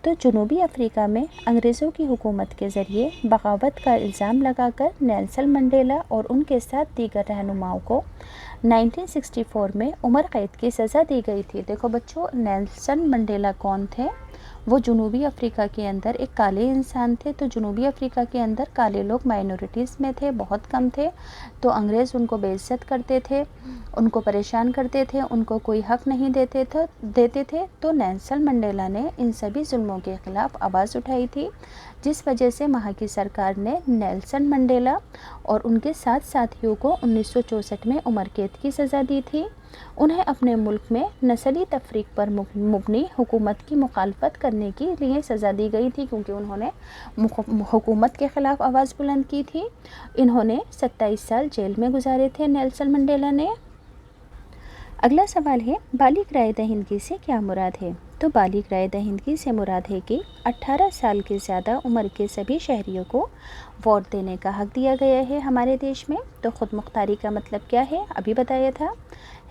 تو جنوبی افریقہ میں انگریزوں کی حکومت کے ذریعے بغاوت کا الزام لگا کر نیلسن منڈیلا اور ان کے ساتھ دیگر رہنماؤں کو 1964 میں عمر قید کی سزا دی گئی تھی۔ دیکھو بچوں، نیلسن منڈیلا کون تھے؟ وہ جنوبی افریقہ کے اندر ایک کالے انسان تھے۔ تو جنوبی افریقہ کے اندر کالے لوگ مائنورٹیز میں تھے، بہت کم تھے، تو انگریز ان کو بے عزت کرتے تھے، ان کو پریشان کرتے تھے، ان کو کوئی حق نہیں دیتے تھے۔ تو نیلسن منڈیلا نے ان سبھی ظلموں کے خلاف آواز اٹھائی تھی، جس وجہ سے وہاں کی سرکار نے نیلسن منڈیلا اور ان کے 7 ساتھیوں کو 1964 میں عمر قید کی سزا دی تھی۔ انہیں اپنے ملک میں نسلی تفریق پر مبنی حکومت کی مخالفت کرنے کے لیے سزا دی گئی تھی، کیونکہ انہوں نے حکومت کے خلاف آواز بلند کی تھی۔ انہوں نے 27 سال جیل میں گزارے تھے نیلسن منڈیلا نے۔ اگلا سوال ہے بالغ رائے دہندگی سے کیا مراد ہے؟ تو بالغ رائے دہندگی سے مراد ہے کہ 18 سال کے زیادہ عمر کے سبھی شہریوں کو ووٹ دینے کا حق دیا گیا ہے ہمارے دیش میں۔ تو خود مختاری کا مطلب کیا ہے؟ ابھی بتایا تھا۔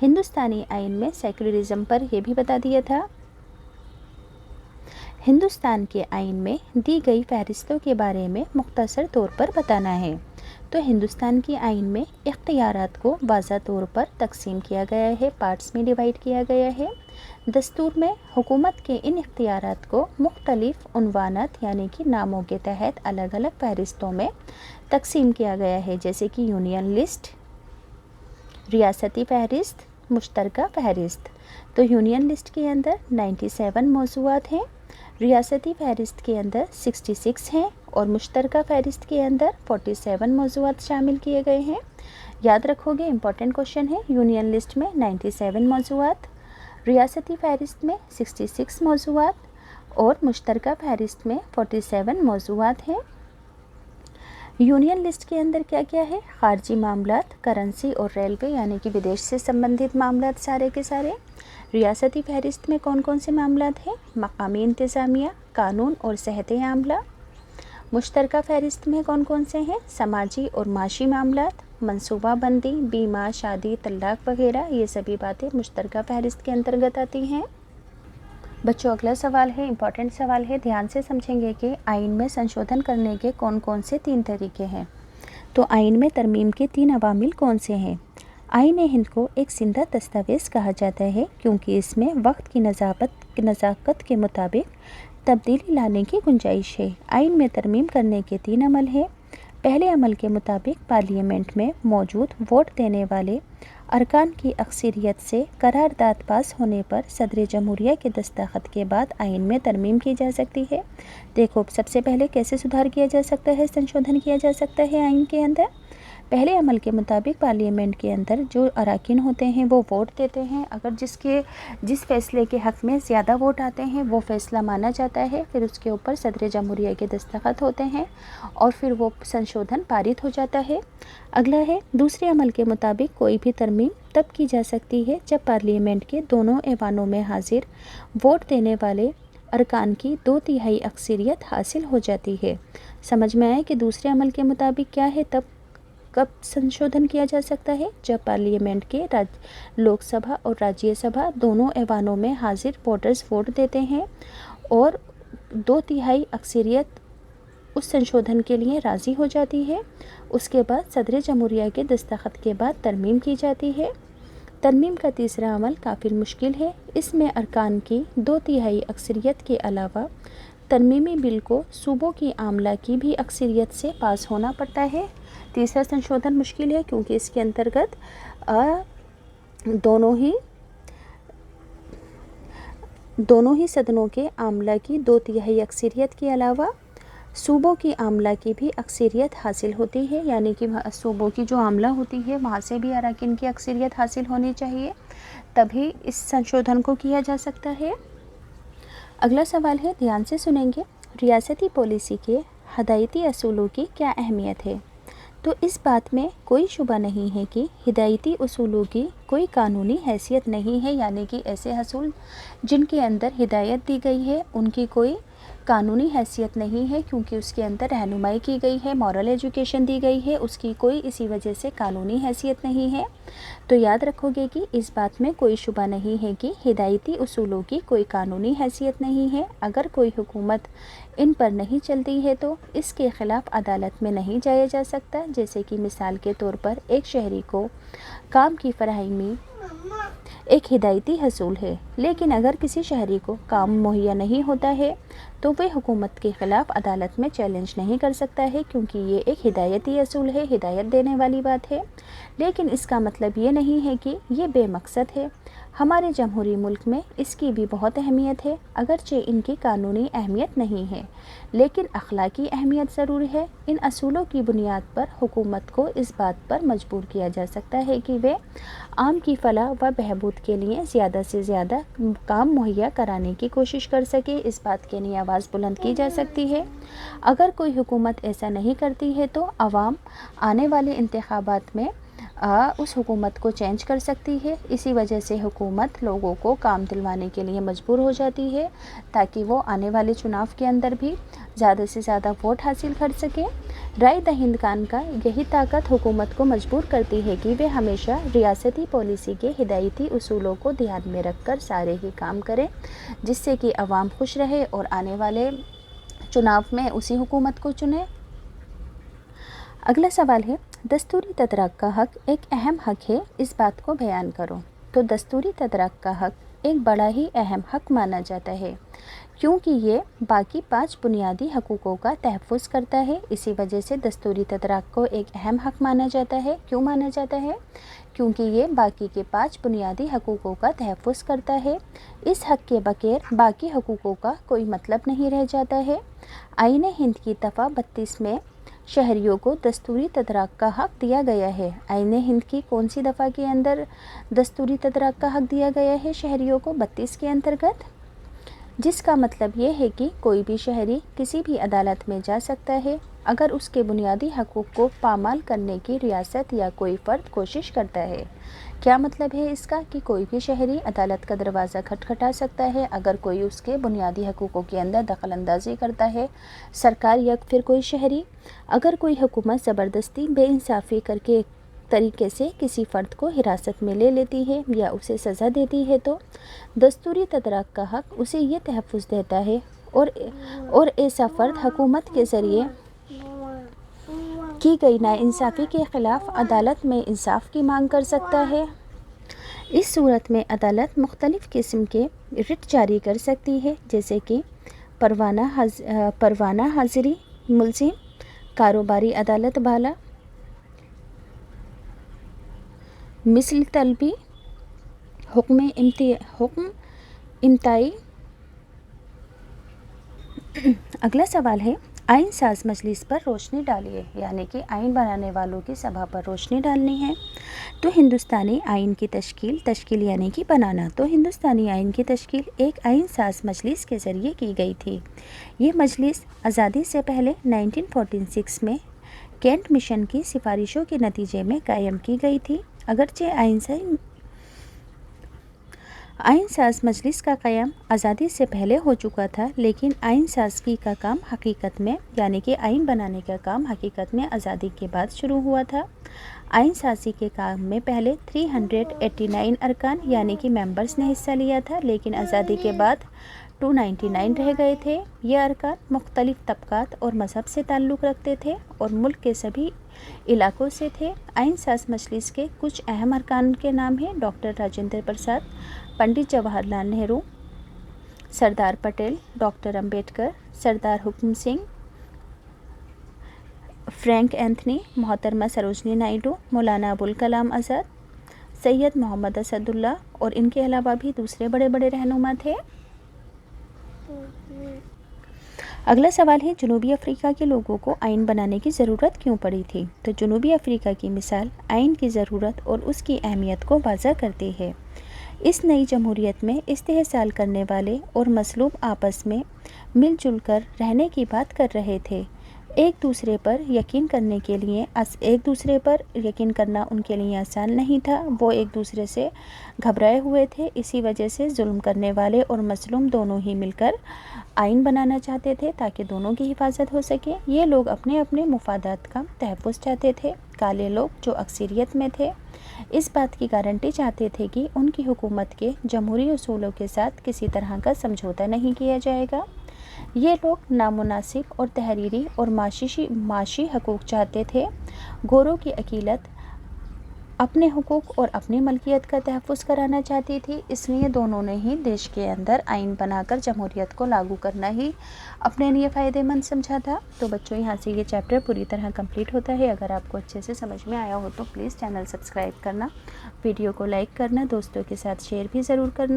ہندوستانی آئین میں سیکولرزم پر یہ بھی بتا دیا تھا۔ ہندوستان کے آئین میں دی گئی فہرستوں کے بارے میں مختصر طور پر بتانا ہے۔ تو ہندوستان کی آئین میں اختیارات کو واضح طور پر تقسیم کیا گیا ہے، پارٹس میں ڈیوائیڈ کیا گیا ہے۔ دستور میں حکومت کے ان اختیارات کو مختلف عنوانات یعنی کہ ناموں کے تحت الگ الگ فہرستوں میں تقسیم کیا گیا ہے، جیسے کہ یونین لسٹ، ریاستی فہرست، مشترکہ فہرست۔ تو یونین لسٹ کے اندر 97 موضوعات ہیں، ریاستی فہرست کے اندر 66 ہیں اور مشترکہ فہرست کے اندر 47 موضوعات شامل کیے گئے ہیں۔ یاد رکھو گے، امپورٹنٹ کوشچن ہے۔ یونین لسٹ میں 97 موضوعات، ریاستی فہرست میں 66 موضوعات اور مشترکہ فہرست میں 47 موضوعات ہیں۔ یونین لسٹ کے اندر کیا کیا ہے؟ خارجی معاملات، کرنسی اور ریلوے یعنی کہ ودیش سے سمبندھت معاملات سارے کے سارے۔ ریاستی فہرست میں کون کون سے معاملات ہیں؟ مقامی انتظامیہ، قانون اور صحت عاملہ۔ مشترکہ فہرست میں کون کون سے ہیں؟ سماجی اور معاشی معاملات، منصوبہ بندی، بیمہ، شادی، طلاق وغیرہ، یہ سبھی باتیں مشترکہ فہرست کے انترگت آتی ہیں۔ بچوں اگلا سوال ہے، امپورٹنٹ سوال ہے، دھیان سے سمجھیں گے کہ آئین میں سنشودھن کرنے کے کون کون سے 3 طریقے ہیں۔ تو آئین میں ترمیم کے 3 عوامل کون سے ہیں؟ آئین ہند کو ایک زندہ دستاویز کہا جاتا ہے کیونکہ اس میں وقت کی نزاکت کے مطابق تبدیلی لانے کی گنجائش ہے۔ آئین میں ترمیم کرنے کے 3 عمل ہیں۔ پہلے عمل کے مطابق پارلیمنٹ میں موجود ووٹ دینے والے ارکان کی اکثریت سے قرارداد پاس ہونے پر صدر جمہوریہ کے دستخط کے بعد آئین میں ترمیم کی جا سکتی ہے۔ دیکھو سب سے پہلے کیسے سدھار کیا جا سکتا ہے، سنشودھن کیا جا سکتا ہے آئین کے اندر۔ پہلے عمل کے مطابق پارلیمنٹ کے اندر جو اراکین ہوتے ہیں وہ ووٹ دیتے ہیں، اگر جس فیصلے کے حق میں زیادہ ووٹ آتے ہیں وہ فیصلہ مانا جاتا ہے، پھر اس کے اوپر صدر جمہوریہ کے دستخط ہوتے ہیں اور پھر وہ سنشودھن پارت ہو جاتا ہے۔ اگلا ہے دوسرے عمل کے مطابق کوئی بھی ترمیم تب کی جا سکتی ہے جب پارلیمنٹ کے دونوں ایوانوں میں حاضر ووٹ دینے والے ارکان کی 2/3 اکثریت حاصل ہو جاتی ہے۔ سمجھ میں آئے کہ دوسرے عمل کے مطابق کیا ہے، تب کب سنشودھن کیا جا سکتا ہے؟ جب پارلیمنٹ کے لوک سبھا اور راجیہ سبھا دونوں ایوانوں میں حاضر ووٹرز ووٹ دیتے ہیں اور 2/3 اکثریت اس سنشودھن کے لیے راضی ہو جاتی ہے۔ اس کے بعد صدر جمہوریہ کے دستخط کے بعد ترمیم کی جاتی ہے۔ ترمیم کا تیسرا عمل کافی مشکل ہے، اس میں ارکان کی 2/3 اکثریت کے علاوہ ترمیمی بل کو صوبوں کی عاملہ کی بھی اکثریت سے پاس ہونا پڑتا ہے۔ تیسرا سنشودھن مشکل ہے کیونکہ اس کے انترگت دونوں ہی صدنوں کے عاملہ کی 2/3 اکثریت کے علاوہ صوبوں کی عاملہ کی بھی اکثریت حاصل ہوتی ہے، یعنی کہ صوبوں کی جو عاملہ ہوتی ہے وہاں سے بھی اراکین کی اکثریت حاصل ہونی چاہیے، تبھی اس سنشودھن کو کیا جا سکتا ہے۔ اگلا سوال ہے، دھیان سے سنیں گے، ریاستی پالیسی کے ہدایتی اصولوں کی کیا اہمیت ہے؟ تو اس بات میں کوئی شبہ نہیں ہے کہ ہدایتی اصولوں کی کوئی قانونی حیثیت نہیں ہے، یعنی کہ ایسے اصول جن کے اندر ہدایت دی گئی ہے ان کی کوئی قانونی حیثیت نہیں ہے کیونکہ اس کے اندر رہنمائی کی گئی ہے، مورل ایجوکیشن دی گئی ہے، اس کی کوئی اسی وجہ سے قانونی حیثیت نہیں ہے۔ تو یاد رکھو گے کہ اس بات میں کوئی شبہ نہیں ہے کہ ہدایتی اصولوں کی کوئی قانونی حیثیت نہیں ہے۔ اگر کوئی حکومت ان پر نہیں چلتی ہے تو اس کے خلاف عدالت میں نہیں جایا جا سکتا، جیسے کہ مثال کے طور پر ایک شہری کو کام کی فراہمی ایک ہدایتی حصول ہے، لیکن اگر کسی شہری کو کام مہیا نہیں ہوتا ہے تو وہ حکومت کے خلاف عدالت میں چیلنج نہیں کر سکتا ہے، کیونکہ یہ ایک ہدایتی اصول ہے، ہدایت دینے والی بات ہے۔ لیکن اس کا مطلب یہ نہیں ہے کہ یہ بے مقصد ہے۔ ہمارے جمہوری ملک میں اس کی بھی بہت اہمیت ہے، اگرچہ ان کی قانونی اہمیت نہیں ہے، لیکن اخلاقی اہمیت ضرور ہے۔ ان اصولوں کی بنیاد پر حکومت کو اس بات پر مجبور کیا جا سکتا ہے کہ وہ عام کی فلاح و بہبود کے لیے زیادہ سے زیادہ کام مہیا کرانے کی کوشش کر سکے، اس بات کے لیے آواز بلند کی جا سکتی ہے۔ اگر کوئی حکومت ایسا نہیں کرتی ہے تو عوام آنے والے انتخابات میں اس حکومت کو چینج کر سکتی ہے۔ اسی وجہ سے حکومت لوگوں کو کام دلوانے کے لیے مجبور ہو جاتی ہے تاکہ وہ آنے والے چناؤ کے اندر بھی زیادہ سے زیادہ ووٹ حاصل کر سکیں۔ رائے دہندگان کا یہی طاقت حکومت کو مجبور کرتی ہے کہ وہ ہمیشہ ریاستی پالیسی کے ہدایتی اصولوں کو دھیان میں رکھ کر سارے ہی کام کریں، جس سے کہ عوام خوش رہے اور آنے والے چناؤ میں اسی حکومت کو چنے۔ اگلا سوال ہے، دستوری تدارک کا حق ایک اہم حق ہے، اس بات کو بیان کرو۔ تو دستوری تدارک کا حق ایک بڑا ہی اہم حق مانا جاتا ہے، کیونکہ یہ باقی 5 بنیادی حقوقوں کا تحفظ کرتا ہے۔ اسی وجہ سے دستوری تدارک کو ایک اہم حق مانا جاتا ہے۔ کیوں مانا جاتا ہے؟ کیونکہ یہ باقی کے 5 بنیادی حقوقوں کا تحفظ کرتا ہے۔ اس حق کے بغیر باقی حقوقوں کا کوئی مطلب نہیں رہ جاتا ہے۔ آئین ہند کی دفعہ 32 میں شہریوں کو دستوری تدارک کا حق دیا گیا ہے۔ آئین ہند کی کون سی دفعہ کے اندر دستوری تدارک کا حق دیا گیا ہے شہریوں کو؟ 32 کے انترگت، جس کا مطلب یہ ہے کہ کوئی بھی شہری کسی بھی عدالت میں جا سکتا ہے اگر اس کے بنیادی حقوق کو پامال کرنے کی ریاست یا کوئی فرد کوشش کرتا ہے۔ کیا مطلب ہے اس کا؟ کہ کوئی بھی شہری عدالت کا دروازہ کھٹکھٹا سکتا ہے اگر کوئی اس کے بنیادی حقوقوں کے اندر دخل اندازی کرتا ہے۔ سرکار یا پھر کوئی شہری، اگر کوئی حکومت زبردستی بے انصافی کر کے طریقے سے کسی فرد کو حراست میں لے لیتی ہے یا اسے سزا دیتی ہے تو دستوری تدارک کا حق اسے یہ تحفظ دیتا ہے اور ایسا فرد حکومت کے ذریعے کی گئی ناانصافی کے خلاف عدالت میں انصاف کی مانگ کر سکتا ہے۔ اس صورت میں عدالت مختلف قسم کے رٹ جاری کر سکتی ہے، جیسے کہ پروانہ حاضری ملزم، کاروباری عدالت بالا، مثل طلبی، حکم امتائی۔ اگلا سوال ہے، آئین ساز مجلس پر روشنی ڈالیے، یعنی کہ آئین بنانے والوں کی سبھا پر روشنی ڈالنی ہے۔ تو ہندوستانی آئین کی تشکیل یعنی کہ بنانا، تو ہندوستانی آئین کی تشکیل ایک آئین ساز مجلس کے ذریعے کی گئی تھی۔ یہ مجلس آزادی سے پہلے 1946 میں کینٹ مشن کی سفارشوں کے نتیجے میں قائم کی گئی تھی۔ اگرچہ آئین ساز مجلس کا قیام آزادی سے پہلے ہو چکا تھا، لیکن آئین سازی کا کام حقیقت میں یعنی کہ آئین بنانے کا کام حقیقت میں آزادی کے بعد شروع ہوا تھا۔ آئین سازی کے کام میں پہلے 389 ارکان یعنی کہ ممبرز نے حصہ لیا تھا، لیکن آزادی کے بعد 299 رہ گئے تھے۔ یہ ارکان مختلف طبقات اور مذہب سے تعلق رکھتے تھے اور ملک کے سبھی علاقوں سے تھے۔ آئین ساز مجلس کے کچھ اہم ارکان کے نام ہیں: ڈاکٹر راجندر پرساد، پنڈت جواہر لال نہرو، سردار پٹیل، ڈاکٹر امبیڈکر، سردار حکم سنگھ، فرینک اینتھنی، محترمہ سروجنی نائیڈو، مولانا ابوالکلام آزاد، سید محمد اسد اللہ، اور ان کے علاوہ بھی دوسرے بڑے بڑے رہنما تھے۔ اگلا سوال ہے، جنوبی افریقہ کے لوگوں کو آئین بنانے کی ضرورت کیوں پڑی تھی؟ تو جنوبی افریقہ کی مثال آئین کی ضرورت اور اس کی اہمیت کو واضح کرتی ہے۔ اس نئی جمہوریت میں استحصال کرنے والے اور مظلوم آپس میں مل جل کر رہنے کی بات کر رہے تھے۔ एक दूसरे पर यकीन करना उनके लिए आसान नहीं था। वो एक दूसरे से घबराए हुए थे। इसी वजह से जुल्म करने वाले और मज़लूम दोनों ही मिलकर आइन बनाना चाहते थे ताकि दोनों की हिफाजत हो सके। ये लोग अपने अपने मुफादात का तहफ़्फ़ुज़ चाहते थे। काले लोग जो अक्सरियत में थे इस बात की गारंटी चाहते थे कि उनकी हुकूमत के जमहूरी उसूलों के साथ किसी तरह का समझौता नहीं किया जाएगा। ये लोग नामुनासिब और तहरीरी और माशी हकूक़ चाहते थे। गोरों की अकीलत अपने हुकूक और अपनी मलकियत का तहफ़्फ़ुज़ कराना चाहती थी। इसलिए दोनों ने ही देश के अंदर आइन बनाकर जमहूरियत को लागू करना ही अपने लिए फ़ायदेमंद समझा था। तो बच्चों, यहाँ से ये चैप्टर पूरी तरह कंप्लीट होता है। अगर आपको अच्छे से समझ में आया हो तो प्लीज़ चैनल सब्सक्राइब करना, वीडियो को लाइक करना, दोस्तों के साथ शेयर भी ज़रूर करना।